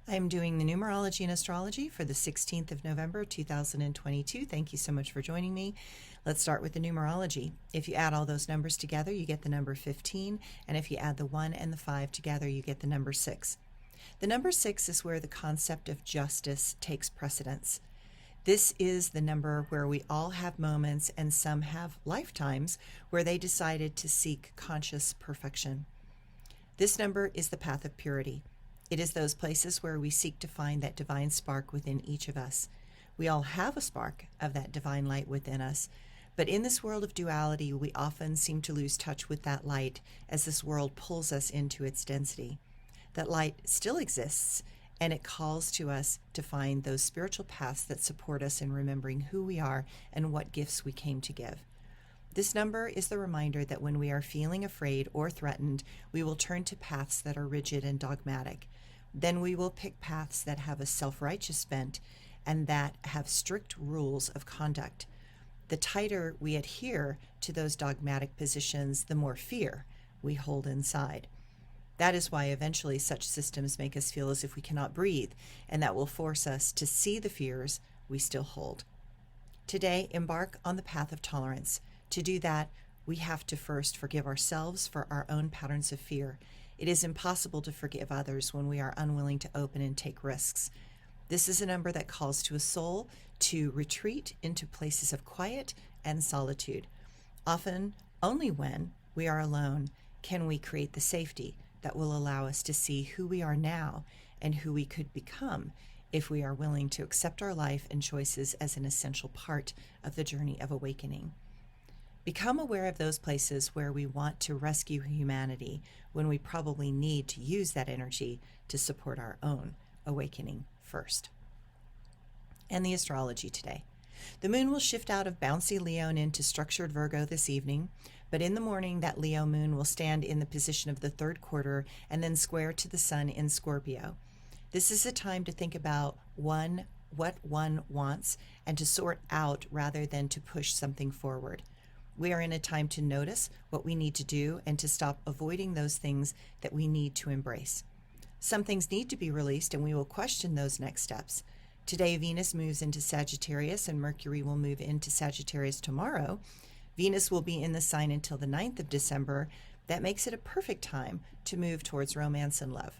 I'm doing the Numerology and Astrology for the 16th of November, 2022. Thank you so much for joining me. Let's start with the numerology. If you add all those numbers together, you get the number 15, and if you add the 1 and the 5 together, you get the number 6. The number 6 is where the concept of justice takes precedence. This is the number where we all have moments, and some have lifetimes, where they decided to seek conscious perfection. This number is the path of purity. It is those places where we seek to find that divine spark within each of us. We all have a spark of that divine light within us, but in this world of duality, we often seem to lose touch with that light as this world pulls us into its density. That light still exists, and it calls to us to find those spiritual paths that support us in remembering who we are and what gifts we came to give. This number is the reminder that when we are feeling afraid or threatened, we will turn to paths that are rigid and dogmatic. Then we will pick paths that have a self-righteous bent and that have strict rules of conduct. The tighter we adhere to those dogmatic positions, the more fear we hold inside. That is why eventually such systems make us feel as if we cannot breathe, and that will force us to see the fears we still hold. Today, embark on the path of tolerance. To do that, we have to first forgive ourselves for our own patterns of fear. It is impossible to forgive others when we are unwilling to open and take risks. This is a number that calls to a soul to retreat into places of quiet and solitude. Often, only when we are alone can we create the safety that will allow us to see who we are now and who we could become if we are willing to accept our life and choices as an essential part of the journey of awakening. Become aware of those places where we want to rescue humanity when we probably need to use that energy to support our own awakening first. And the astrology today. The moon will shift out of bouncy Leo and into structured Virgo this evening, but in the morning that Leo moon will stand in the position of the third quarter and then square to the sun in Scorpio. This is a time to think about what one wants and to sort out rather than to push something forward. We are in a time to notice what we need to do and to stop avoiding those things that we need to embrace. Some things need to be released, and we will question those next steps. Today, Venus moves into Sagittarius, and Mercury will move into Sagittarius tomorrow. Venus will be in the sign until the 9th of December. That makes it a perfect time to move towards romance and love.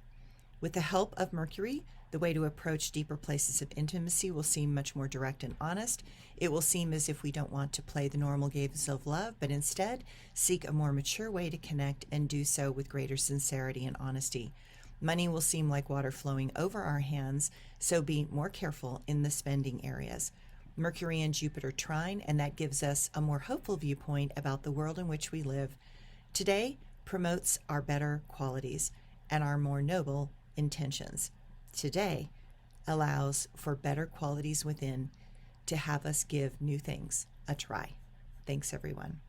With the help of Mercury, the way to approach deeper places of intimacy will seem much more direct and honest. It will seem as if we don't want to play the normal games of love, but instead seek a more mature way to connect and do so with greater sincerity and honesty. Money will seem like water flowing over our hands, so be more careful in the spending areas. Mercury and Jupiter trine, and that gives us a more hopeful viewpoint about the world in which we live. Today promotes our better qualities and our more noble intentions. Today allows for better qualities within to have us give new things a try. Thanks, everyone.